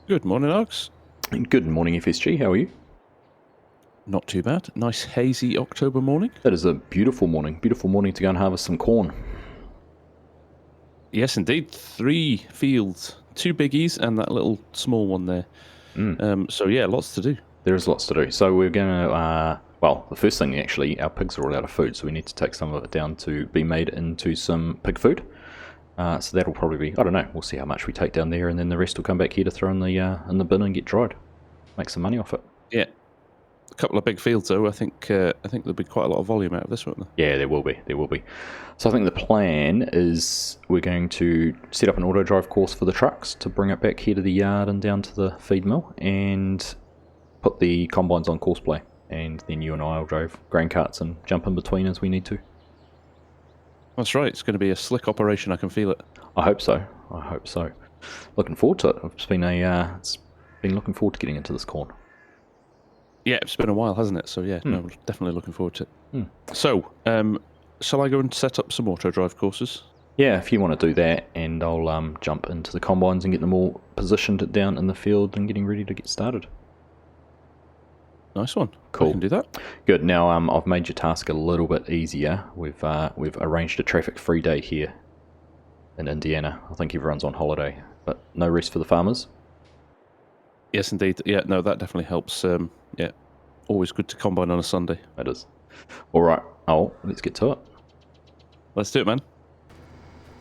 Good morning, Args. Good morning, FSG. How are you? Not too bad. Nice hazy October morning. That is a beautiful morning. Beautiful morning to go and harvest some corn. Yes, indeed. 3 fields, 2 biggies and that little small one there. So yeah, lots to do. There is lots to do. So we're going to, well, the first thing actually, our pigs are all out of food, so we need to take some of it down to be made into some pig food. So that'll probably be, I don't know, we'll see how much we take down there, and then the rest will come back here to throw in the bin and get dried. Make some money off it. Yeah. A couple of big fields though. I think there'll be quite a lot of volume out of this, won't there? Yeah, there will be. So I think the plan is we're going to set up an auto drive course for the trucks to bring it back here to the yard and down to the feed mill, and put the combines on course play, and then you and I will drive grain carts and jump in between as we need to. That's right. It's going to be a slick operation. I can feel it. I hope so. Looking forward to it. It's been looking forward to getting into this corn. Yeah, it's been a while, hasn't it? So yeah, no, definitely looking forward to it. So, shall I go and set up some auto drive courses? Yeah, if you want to do that, and I'll jump into the combines and get them all positioned down in the field and getting ready to get started. Nice one. Cool. I can do that. Good. Now I've made your task a little bit easier. We've arranged a traffic-free day here in Indiana. I think everyone's on holiday, but no rest for the farmers. Yes, indeed. Yeah, no, that definitely helps. Yeah, always good to combine on a Sunday. It is. All right. Oh, let's get to it. Let's do it, man.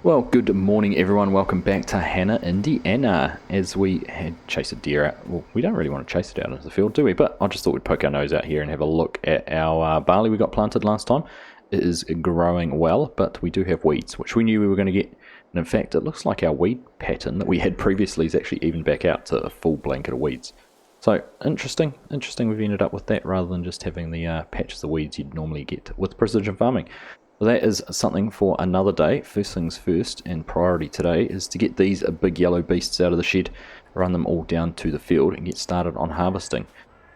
Well, good morning, everyone. Welcome back to Hanna, Indiana. As we had chased a deer out, well, we don't really want to chase it out into the field, do we? But I just thought we'd poke our nose out here and have a look at our barley we got planted last time. It is growing well, but we do have weeds, which we knew we were going to get. And in fact, it looks like our weed pattern that we had previously is actually evened back out to a full blanket of weeds. So, interesting we've ended up with that rather than just having the patches of weeds you'd normally get with precision farming. So that is something for another day. First things first, and priority today, is to get these big yellow beasts out of the shed, run them all down to the field and get started on harvesting.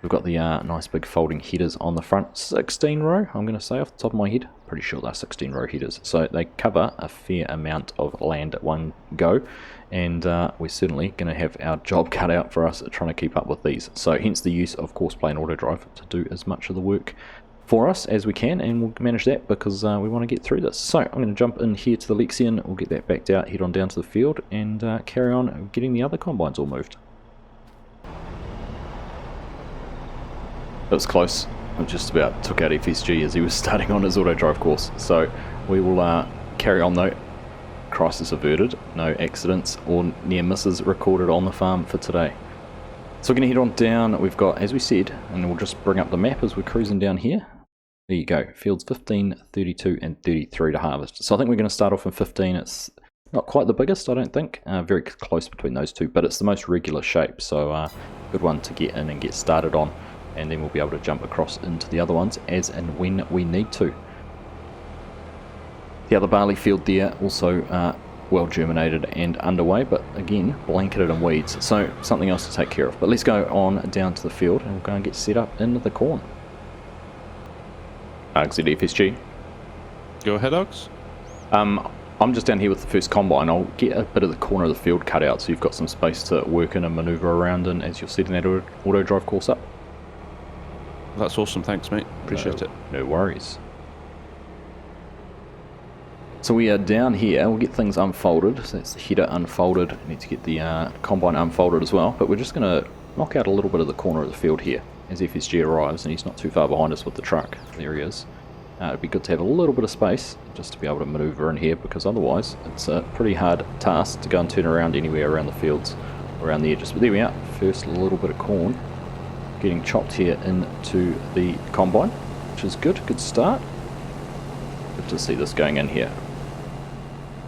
We've got the nice big folding headers on the front, 16 row, I'm going to say off the top of my head. Pretty sure they're 16 row headers. So they cover a fair amount of land at one go, and we're certainly going to have our job cut out for us trying to keep up with these. So hence the use of course play and auto drive to do as much of the work for us as we can, and we'll manage that because we want to get through this. So I'm going to jump in here to the Lexion, we'll get that backed out, head on down to the field, and carry on getting the other combines all moved. That was close. I just about took out FSG as he was starting on his auto drive course. So we will carry on though. Crisis averted, no accidents or near misses recorded on the farm for today. So we're going to head on down. We've got, as we said, and we'll just bring up the map as we're cruising down here. There you go, fields 15, 32 and 33 to harvest. So I think we're going to start off in 15. It's not quite the biggest, I don't think. Very close between those two, but it's the most regular shape. So good one to get in and get started on. And then we'll be able to jump across into the other ones as and when we need to. The other barley field there also well germinated and underway, but again blanketed in weeds, so something else to take care of. But let's go on down to the field and we'll go and get set up into the corn. Argsy FSG. Go ahead, Args. I'm just down here with the first combine. I'll get a bit of the corner of the field cut out so you've got some space to work in and manoeuvre around in as you're setting that auto drive course up. That's awesome, thanks mate, appreciate it. No worries. So we are down here, we'll get things unfolded, so that's the header unfolded, I need to get the combine unfolded as well, but we're just going to knock out a little bit of the corner of the field here as FSG arrives, and he's not too far behind us with the truck. There he is. It'd be good to have a little bit of space just to be able to manoeuvre in here, because otherwise it's a pretty hard task to go and turn around anywhere around the fields, around the edges. But there we are, first little bit of corn getting chopped here into the combine, which is good start. Good to see this going in here.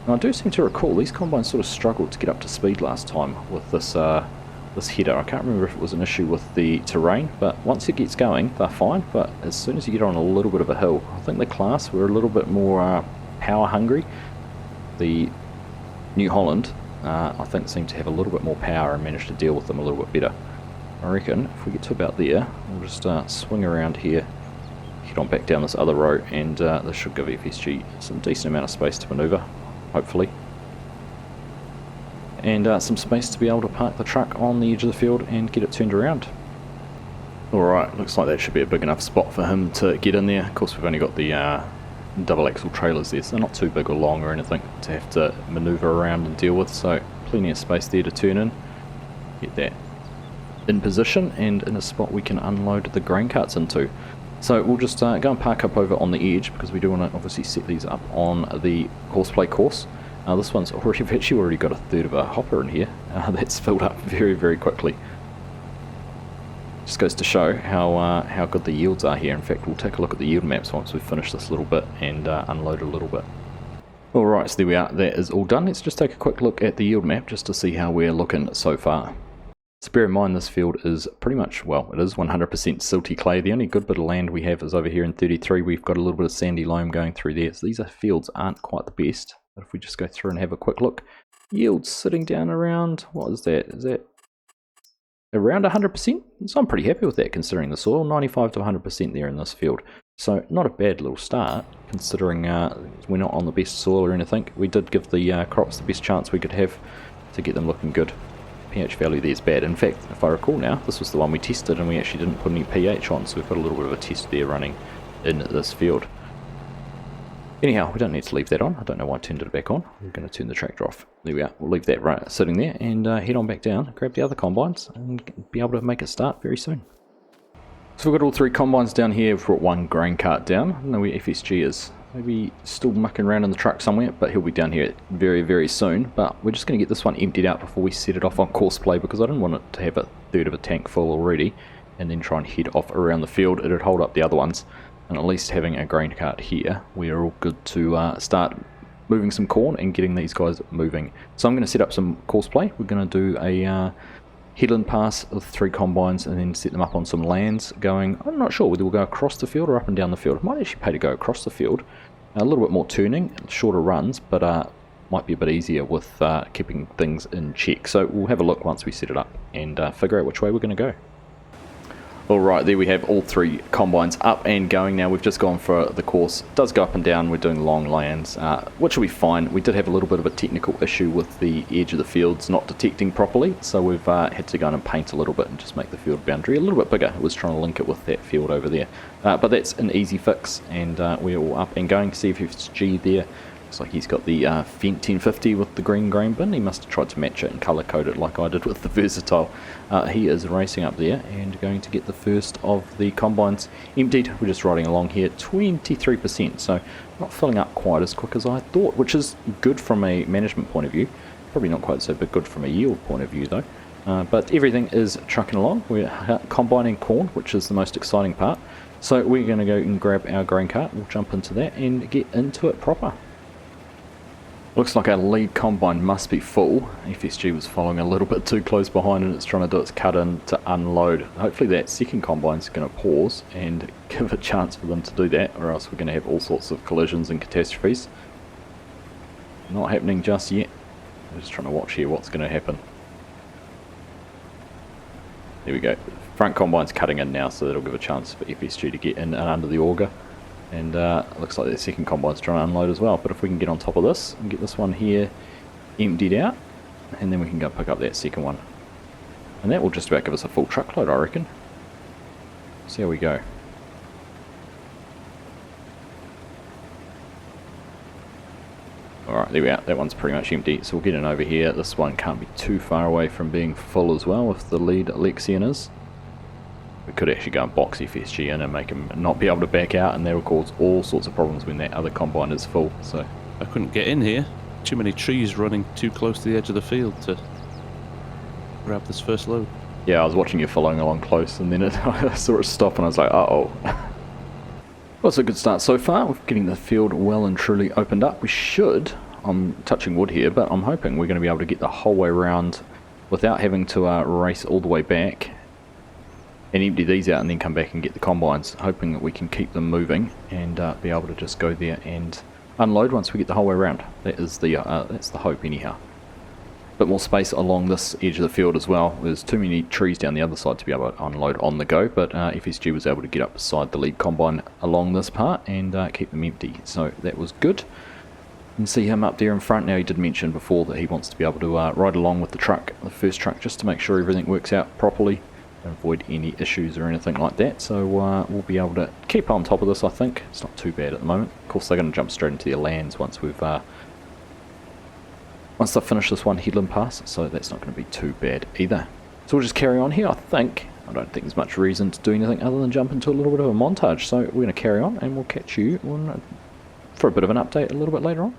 Now I do seem to recall these combines sort of struggled to get up to speed last time with this this header. I can't remember if it was an issue with the terrain, but once it gets going they're fine, but as soon as you get on a little bit of a hill, I think the class were a little bit more power hungry. The New Holland I think seemed to have a little bit more power and managed to deal with them a little bit better. I reckon if we get to about there, we'll just swing around here, head on back down this other row, and this should give FSG some decent amount of space to manoeuvre, hopefully. and some space to be able to park the truck on the edge of the field and get it turned around. Alright, looks like that should be a big enough spot for him to get in there. Of course we've only got the double axle trailers there, so they're not too big or long or anything to have to manoeuvre around and deal with, so plenty of space there to turn in. Get that in position and in a spot we can unload the grain carts into. So we'll just go and park up over on the edge, because we do want to obviously set these up on the horseplay course. This one's we've actually already got a third of a hopper in here. That's filled up very, very quickly. Just goes to show how good the yields are here. In fact, we'll take a look at the yield maps once we've finished this little bit and unload a little bit. Alright, so there we are. That is all done. Let's just take a quick look at the yield map just to see how we're looking so far. So bear in mind this field is pretty much, well, it is 100% silty clay. The only good bit of land we have is over here in 33. We've got a little bit of sandy loam going through there. So these fields aren't quite the best. But if we just go through and have a quick look, yields sitting down around, what is that? Is that around 100%? So I'm pretty happy with that considering the soil. 95 to 100% there in this field. So not a bad little start considering we're not on the best soil or anything. We did give the crops the best chance we could have to get them looking good. pH value there is bad. In fact, if I recall now, this was the one we tested and we actually didn't put any pH on, so we've got a little bit of a test there running in this field. Anyhow, we don't need to leave that on. I don't know why I turned it back on. We're going to turn the tractor off. There we are. We'll leave that sitting there and head on back down, grab the other combines and be able to make it start very soon. So we've got all three combines down here. We've brought one grain cart down. I don't know where FSG is. Maybe still mucking around in the truck somewhere, but he'll be down here very, very soon. But we're just going to get this one emptied out before we set it off on course play, because I didn't want it to have a third of a tank full already and then try and head off around the field. It'd hold up the other ones. And at least having a grain cart here, we're all good to start moving some corn and getting these guys moving. So I'm going to set up some course play. We're going to do a headland pass with 3 combines and then set them up on some lands going, I'm not sure whether we'll go across the field or up and down the field. It might actually pay to go across the field. A little bit more turning, shorter runs, but might be a bit easier with keeping things in check. So we'll have a look once we set it up and figure out which way we're going to go. Alright, there we have all 3 combines up and going now. We've just gone for the course. It does go up and down. We're doing long lands, which will be fine. We did have a little bit of a technical issue with the edge of the fields not detecting properly, so we've had to go in and paint a little bit and just make the field boundary a little bit bigger. I was trying to link it with that field over there. But that's an easy fix, and we're all up and going. See if it's G there. Looks like he's got the Fent 1050 with the green grain bin. He must have tried to match it and colour code it like I did with the Versatile. He is racing up there and going to get the first of the combines emptied. We're just riding along here, 23%, so not filling up quite as quick as I thought, which is good from a management point of view. Probably not quite so good from a yield point of view though. But everything is trucking along. We're combining corn, which is the most exciting part. So we're going to go and grab our grain cart. We'll jump into that and get into it proper. Looks like our lead combine must be full. FSG was following a little bit too close behind and it's trying to do its cut in to unload. Hopefully that second combine's going to pause and give a chance for them to do that, or else we're going to have all sorts of collisions and catastrophes. Not happening just yet. I'm just trying to watch here what's going to happen. There we go. Front combine's cutting in now, so that'll give a chance for FSG to get in and under the auger. And looks like the second combine's trying to unload as well. But if we can get on top of this and get this one here emptied out, and then we can go pick up that second one. And that will just about give us a full truckload, I reckon. See how we go. Alright, there we are. That one's pretty much empty. So we'll get in over here. This one can't be too far away from being full as well if the lead Lexian is. We could actually go and box FSG in and make him not be able to back out, and that will cause all sorts of problems when that other combine is full. So I couldn't get in here. Too many trees running too close to the edge of the field to grab this first load. Yeah, I was watching you following along close, and then I saw it stop and I was like, uh-oh. Well, it's a good start so far. We're getting the field well and truly opened up. We should, I'm touching wood here, but I'm hoping we're going to be able to get the whole way around without having to race all the way back and empty these out and then come back and get the combines, hoping that we can keep them moving and be able to just go there and unload once we get the whole way around. That is the that's the hope anyhow. Bit more space along this edge of the field as well. There's too many trees down the other side to be able to unload on the go, but FSG was able to get up beside the lead combine along this part and keep them empty, so that was good. You can see him up there in front. Now, he did mention before that he wants to be able to ride along with the truck, the first truck, just to make sure everything works out properly and avoid any issues or anything like that. So we'll be able to keep on top of this, I think. It's not too bad at the moment. Of course, they're going to jump straight into their lands once we've once they've finished this one headland pass, so that's not going to be too bad either. So we'll just carry on here, I think. I don't think there's much reason to do anything other than jump into a little bit of a montage. So we're going to carry on, and we'll catch you for a bit of an update a little bit later on.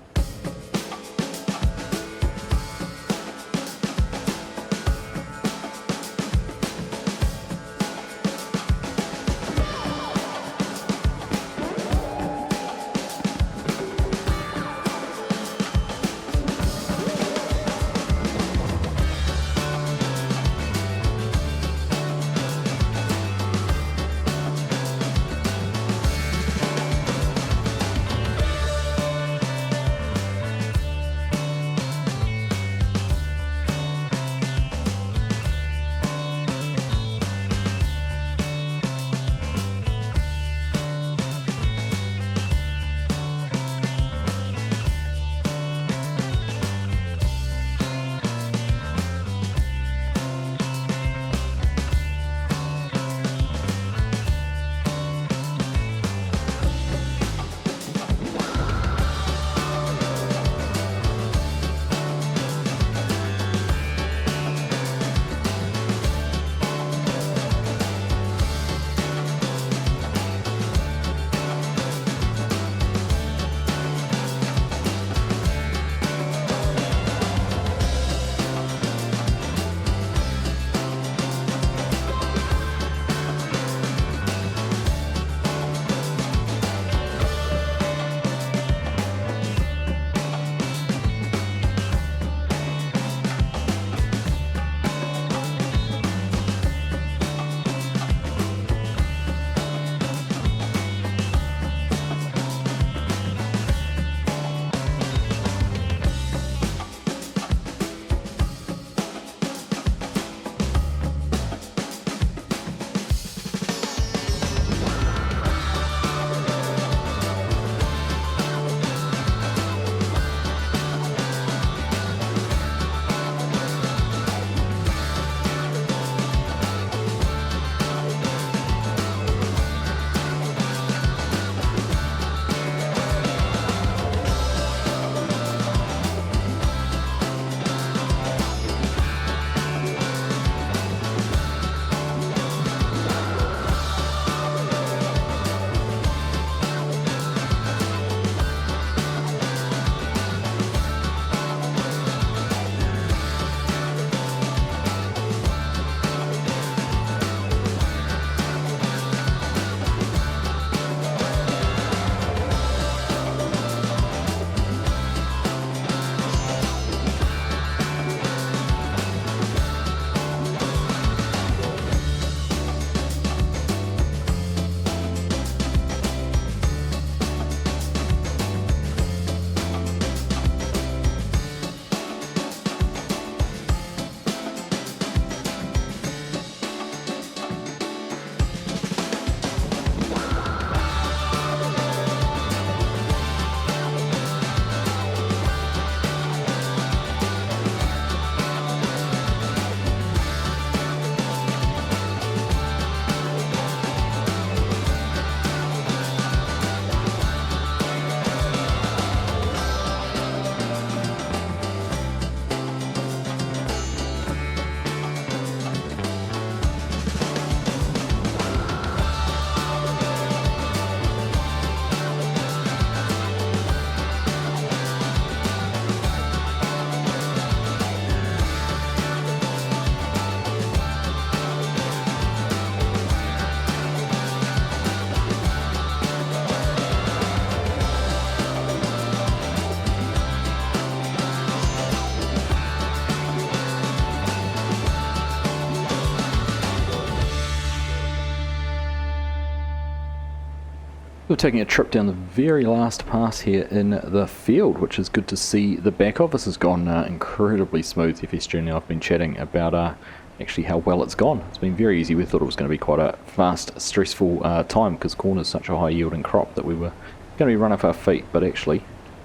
We're taking a trip down the very last pass here in the field, which is good to see the back of. This has gone incredibly smooth. FSG and I have been chatting about actually how well it's gone. It's been very easy. We thought it was going to be quite a fast, stressful time because corn is such a high yielding crop that we were going to be run off our feet, but actually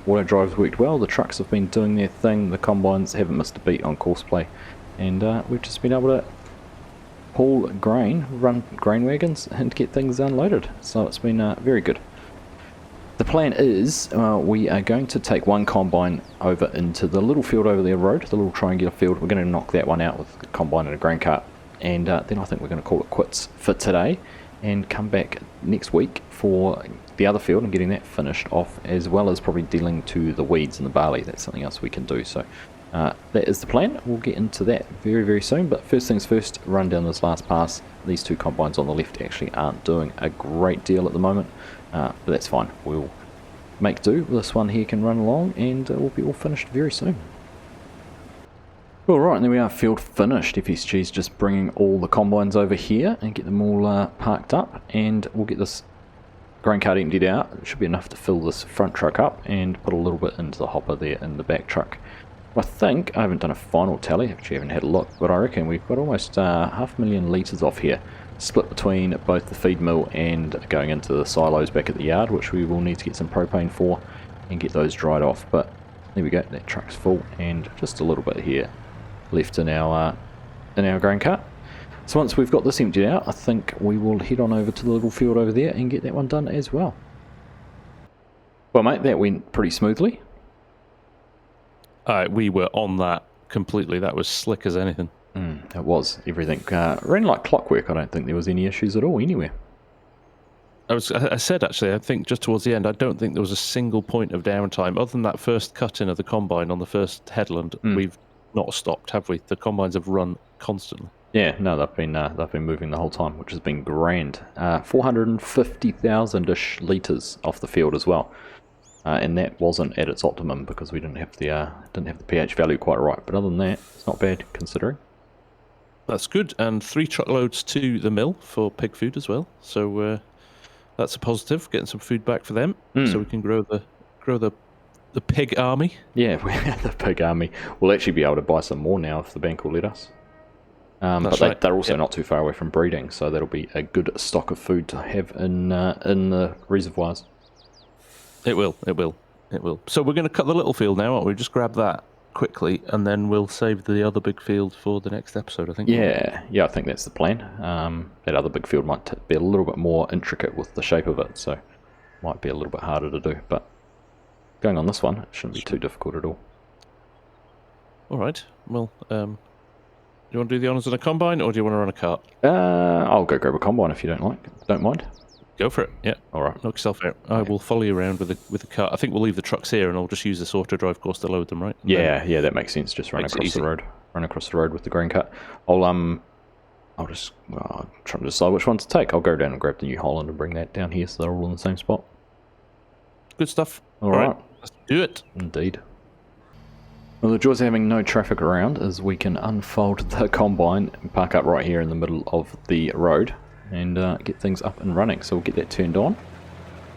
auto drives worked well, the trucks have been doing their thing, the combines haven't missed a beat on course play, and we've just been able to haul grain, run grain wagons, and get things unloaded. So it's been very good. The plan is we are going to take one combine over into the little field over the road, the little triangular field. We're going to knock that one out with a combine and a grain cart, and then I think we're going to call it quits for today and come back next week for the other field and getting that finished off, as well as probably dealing to the weeds and the barley. That's something else we can do. So that is the plan. We'll get into that very, very soon, but first things first, run down this last pass. These two combines on the left actually aren't doing a great deal at the moment, but that's fine. We'll make do. This one here can run along, and we'll be all finished very soon. Alright, and there we are, field finished. FSG's just bringing all the combines over here and get them all parked up, and we'll get this grain cart emptied out. It should be enough to fill this front truck up and put a little bit into the hopper there in the back truck. I think, I haven't done a final tally, actually haven't had a look, but I reckon we've got almost 500,000 litres off here, split between both the feed mill and going into the silos back at the yard, which we will need to get some propane for and get those dried off. But there we go, that truck's full, and just a little bit here left in our grain cart. So once we've got this emptied out, I think we will head on over to the little field over there and get that one done as well. Well, mate, that went pretty smoothly. We were on that completely. That was slick as anything. It was. Everything ran like clockwork. I don't think there was any issues at all anywhere. I said, actually, I think just towards the end, I don't think there was a single point of downtime. Other than that first cut-in of the combine on the first headland, we've not stopped, have we? The combines have run constantly. Yeah, no, they've been moving the whole time, which has been grand. 450,000-ish litres off the field as well. And that wasn't at its optimum because we didn't have the pH value quite right. But other than that, it's not bad considering. That's good, and 3 truckloads to the mill for pig food as well. So that's a positive. Getting some food back for them, so we can grow the pig army. Yeah, the pig army. We'll actually be able to buy some more now if the bank will let us. But they're also not too far away from breeding, so that'll be a good stock of food to have in the reservoirs. It will. So we're going to cut the little field now, aren't we? Just grab that quickly, and then we'll save the other big field for the next episode, I think. Yeah, I think that's the plan. That other big field might be a little bit more intricate with the shape of it, so might be a little bit harder to do. But going on this one, it shouldn't be too difficult at all. All right. Well, do you want to do the honours on a combine, or do you want to run a cart? I'll go grab a combine if you don't mind. Go for it. Yeah. All right. Knock yourself out. I will follow you around with the cart. I think we'll leave the trucks here, and I'll just use this auto drive course to load them, right? Yeah, that makes sense. Just run across the road. Run across the road with the grain cart. I'm trying to decide which one to take. I'll go down and grab the New Holland and bring that down here, so they're all in the same spot. Good stuff. All right. Let's do it. Indeed. Well, the joys of having no traffic around is we can unfold the combine and park up right here in the middle of the road and get things up and running. So we'll get that turned on.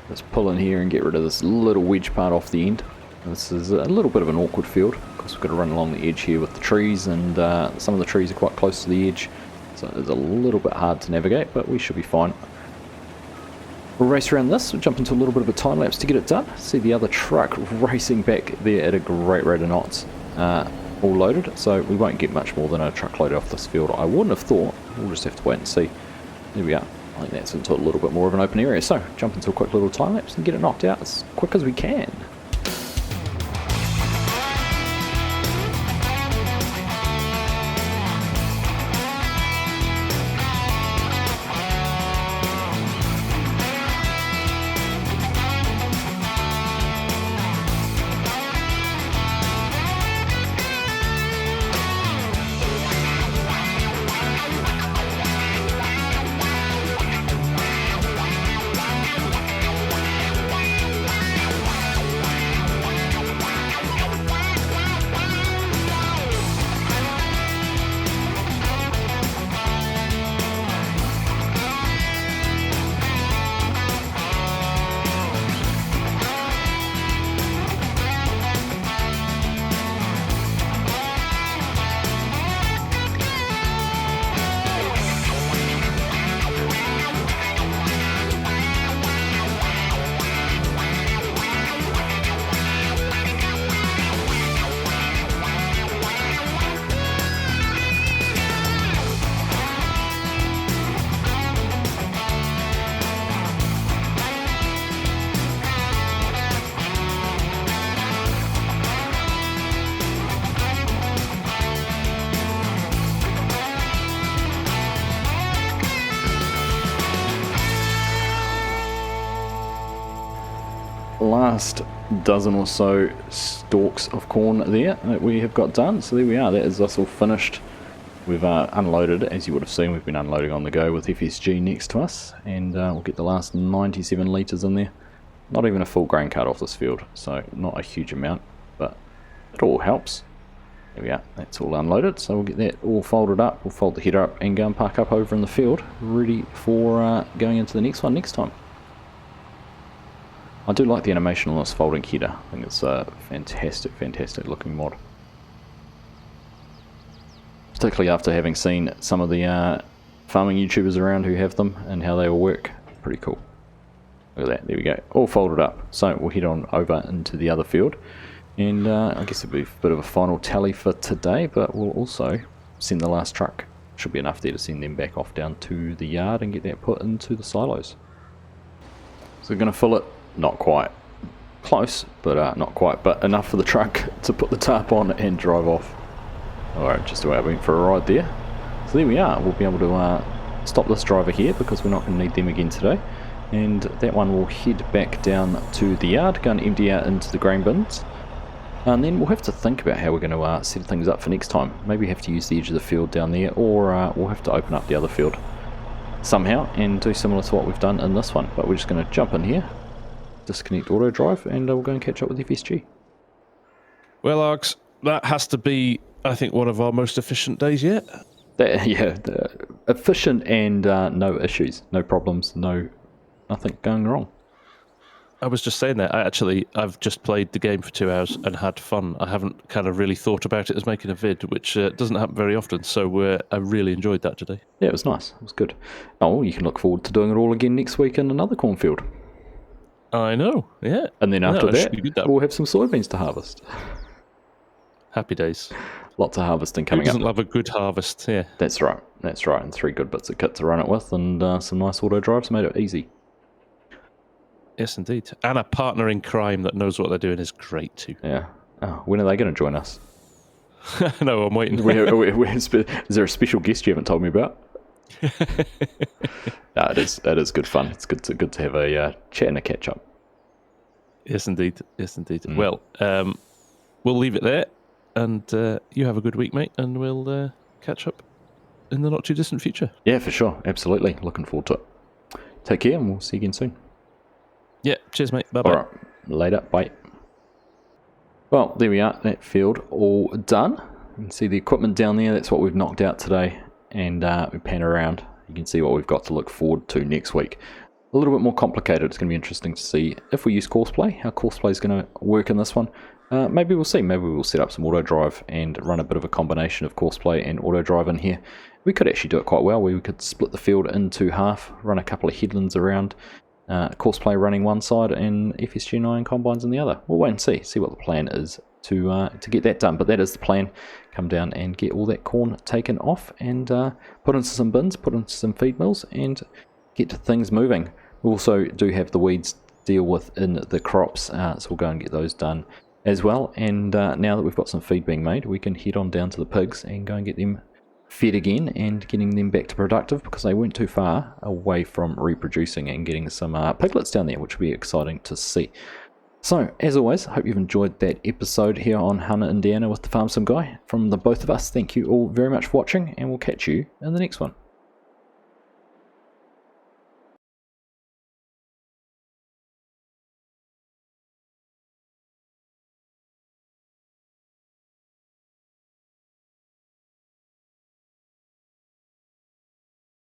Let's pull in here and get rid of this little wedge part off the end. This is a little bit of an awkward field because we've got to run along the edge here with the trees, and some of the trees are quite close to the edge, so it's a little bit hard to navigate, but we should be fine. We'll race around this, we'll jump into a little bit of a time lapse to get it done. See the other truck racing back there at a great rate of knots, all loaded, so we won't get much more than a truckload off this field. I wouldn't have thought. We'll just have to wait and see. There we are. I think that's into a little bit more of an open area, so jump into a quick little time lapse and get it knocked out as quick as we can. last dozen or so stalks of corn there that we have got done. So there we are, that is us all finished. We've unloaded, as you would have seen, we've been unloading on the go with FSG next to us, and we'll get the last 97 litres in there. Not even a full grain cut off this field, so not a huge amount, but it all helps. There we are, that's all unloaded, so we'll get that all folded up, we'll fold the header up and go and park up over in the field, ready for going into the next one next time. I do like the animation on this folding header. I think it's a fantastic looking mod. Particularly after having seen some of the farming YouTubers around who have them and how they all work. Pretty cool. Look at that, there we go. All folded up. So we'll head on over into the other field. And I guess it'll be a bit of a final tally for today, but we'll also send the last truck. Should be enough there to send them back off down to the yard and get that put into the silos. So we're going to fill it. Not quite. Close, but not quite. But enough for the truck to put the tarp on and drive off. Alright, just about went for a ride there. So there we are. We'll be able to stop this driver here because we're not going to need them again today. And that one will head back down to the yard, go and empty out into the grain bins. And then we'll have to think about how we're going to set things up for next time. Maybe have to use the edge of the field down there, or we'll have to open up the other field somehow and do similar to what we've done in this one. But we're just going to jump in here, disconnect auto drive, and we'll go and catch up with FSG. Well, Args, that has to be, I think, one of our most efficient days yet. Yeah, efficient and no issues, no problems, nothing going wrong. I was just saying that. I've just played the game for 2 hours and had fun. I haven't kind of really thought about it as making a vid, which doesn't happen very often, so I really enjoyed that today. Yeah, it was nice. It was good. Oh, you can look forward to doing it all again next week in another cornfield. I know, yeah. And then after that, we'll have some soybeans to harvest. Happy days. Lots of harvesting coming up. Who doesn't love a good harvest, yeah. That's right, and 3 good bits of kit to run it with, and some nice auto drives made it easy. Yes, indeed. And a partner in crime that knows what they're doing is great too. Yeah. Oh, when are they going to join us? No, I'm waiting. Is there a special guest you haven't told me about? No, it is good fun. It's good to have a chat and a catch up. Yes, indeed. Well, we'll leave it there, and you have a good week, mate, and we'll catch up in the not too distant future. Yeah, for sure. Absolutely. Looking forward to it. Take care, and we'll see you again soon. Yeah, cheers, mate. Bye-bye. All right, later. Bye. Well, there we are. That field all done. You can see the equipment down there. That's what we've knocked out today. And we pan around. You can see what we've got to look forward to next week. A little bit more complicated. It's going to be interesting to see if we use courseplay, how courseplay is going to work in this one. Maybe we'll see. Maybe we'll set up some auto drive and run a bit of a combination of courseplay and auto drive in here. We could actually do it quite well. We could split the field into half, run a couple of headlands around, courseplay running one side and FSG 9 combines on the other. We'll wait and see what the plan is to get that done. But that is the plan. Come down and get all that corn taken off and put into some bins, put into some feed mills, and get things moving. We also do have the weeds to deal with in the crops, so we'll go and get those done as well. And now that we've got some feed being made, we can head on down to the pigs and go and get them fed again and getting them back to productive, because they weren't too far away from reproducing and getting some piglets down there, which will be exciting to see. So, as always, I hope you've enjoyed that episode here on Hanna, Indiana with the Farm Sim Guy. From the both of us, thank you all very much for watching, and we'll catch you in the next one.